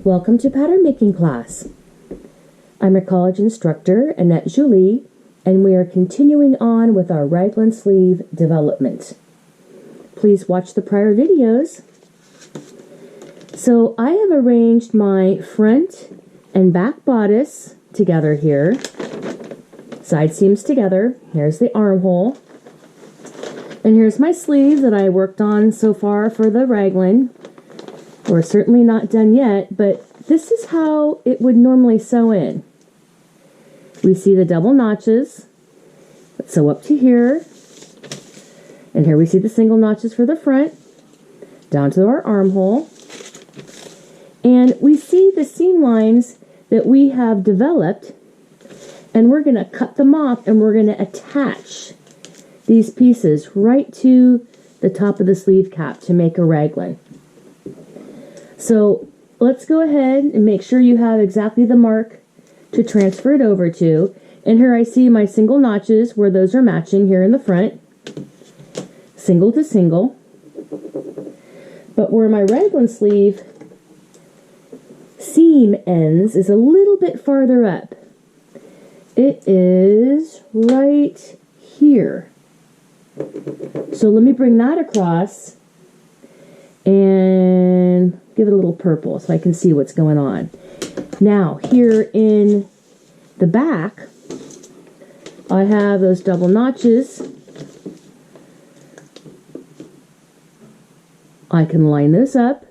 Welcome to pattern making class. I'm your college instructor, Annette Julie, and we are continuing on with our raglan sleeve development. Please watch the prior videos. So I have arranged my front and back bodice together here, side seams together. Here's the armhole. And here's my sleeve that I worked on so far for the raglan. We're certainly not done yet, but this is how it would normally sew in. We see the double notches. Let's sew up to here. And here we see the single notches for the front, down to our armhole. And we see the seam lines that we have developed, and we're going to cut them off and we're going to attach these pieces right to the top of the sleeve cap to make a raglan. So let's go ahead and make sure you have exactly the mark to transfer it over to. And here I see my single notches where those are matching here in the front. Single to single. But where my raglan sleeve seam ends is a little bit farther up. It is right here. So let me bring that across and give it a little purple so I can see what's going on. Now, here in the back, I have those double notches. I can line those up.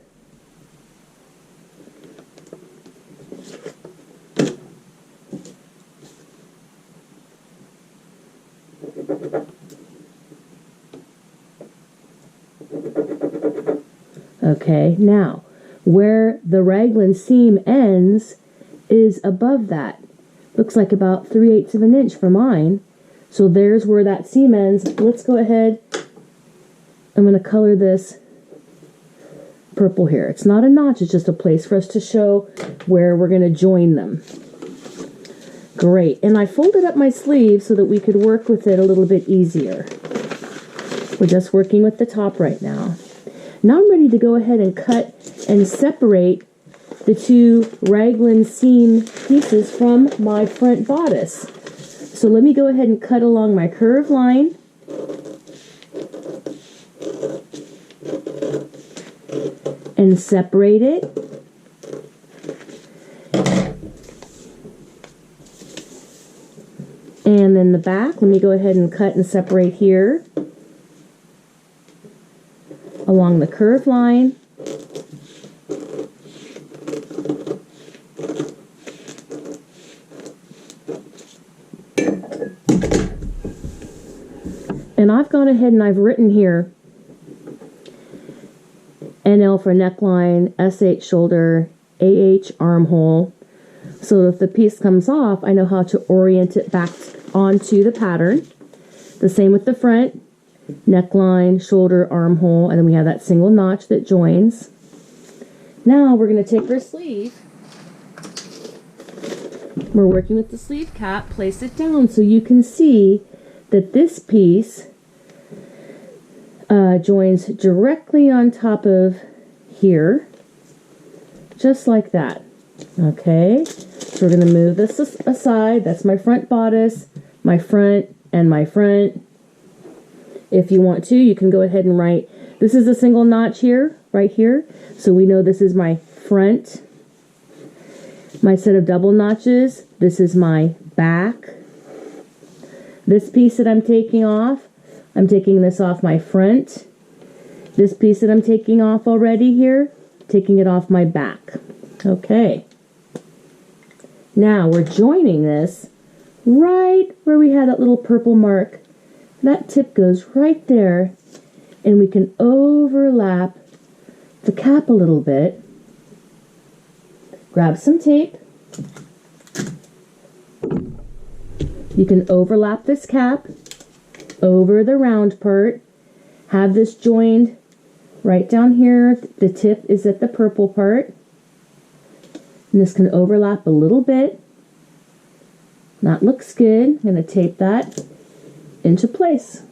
Okay, now, where the raglan seam ends is above that. Looks like about 3/8 of an inch for mine. So there's where that seam ends. Let's go ahead. I'm going to color this purple here. It's not a notch, it's just a place for us to show where we're going to join them. Great. And I folded up my sleeve so that we could work with it a little bit easier. We're just working with the top right now. Now I'm ready to go ahead and cut and separate the two raglan seam pieces from my front bodice. So let me go ahead and cut along my curved line. And separate it. And then the back, let me go ahead and cut and separate here along the curved line. And I've gone ahead and I've written here NL for neckline, SH shoulder, AH armhole. So if the piece comes off, I know how to orient it back onto the pattern. The same with the front. Neckline, shoulder, armhole, and then we have that single notch that joins. Now we're going to take our sleeve. We're working with the sleeve cap. Place it down so you can see that this piece joins directly on top of here, just like that. Okay, so we're going to move this aside. That's my front bodice, my front, and my front. If you want to, you can go ahead and write, this is a single notch here, right here. So we know this is my front. My set of double notches, this is my back. This piece that I'm taking off, I'm taking this off my front. This piece that I'm taking off already here, taking it off my back. Okay. Now we're joining this right where we had that little purple mark. That tip goes right there, and we can overlap the cap a little bit. Grab some tape. You can overlap this cap over the round part. Have this joined right down here. The tip is at the purple part. And this can overlap a little bit. That looks good. I'm going to tape that into place.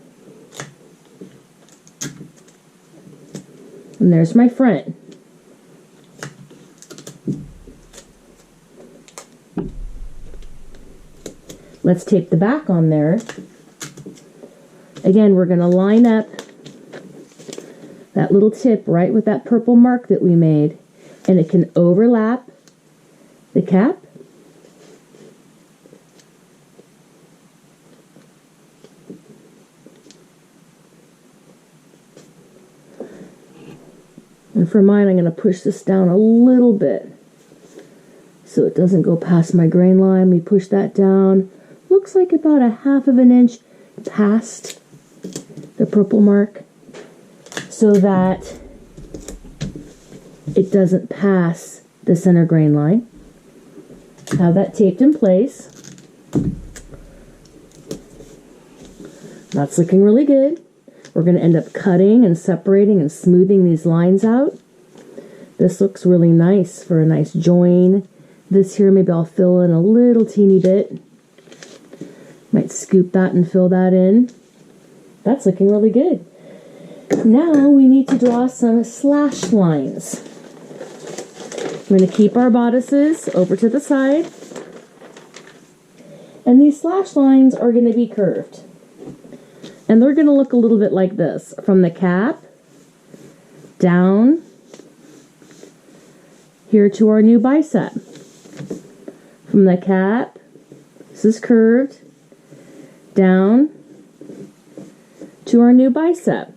And there's my front. Let's tape the back on there. Again, we're going to line up that little tip right with that purple mark that we made, and it can overlap the cap. And for mine, I'm going to push this down a little bit so it doesn't go past my grain line. We push that down. Looks like about 1/2 inch past the purple mark so that it doesn't pass the center grain line. Have that taped in place. That's looking really good. We're going to end up cutting and separating and smoothing these lines out. This looks really nice for a nice join. This here, maybe I'll fill in a little teeny bit. Might scoop that and fill that in. That's looking really good. Now we need to draw some slash lines. I'm going to keep our bodices over to the side. And these slash lines are going to be curved. And they're going to look a little bit like this. From the cap, down, here to our new bicep. From the cap, this is curved, down to our new bicep.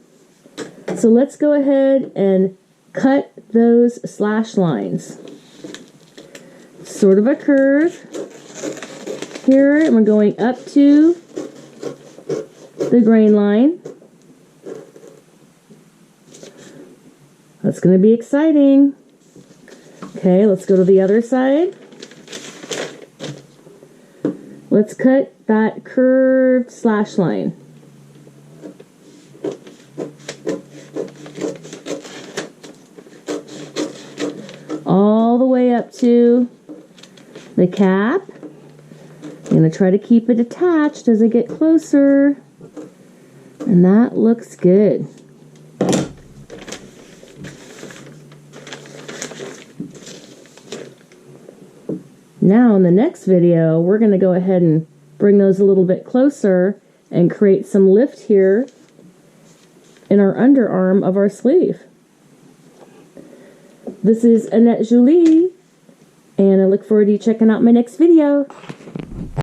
So let's go ahead and cut those slash lines. Sort of a curve here, and we're going up to the grain line. That's going to be exciting. Okay, let's go to the other side. Let's cut that curved slash line. All the way up to the cap. I'm going to try to keep it attached as I get closer. And that looks good. Now in the next video, we're going to go ahead and bring those a little bit closer and create some lift here in our underarm of our sleeve. This is Annette Julie, and I look forward to you checking out my next video.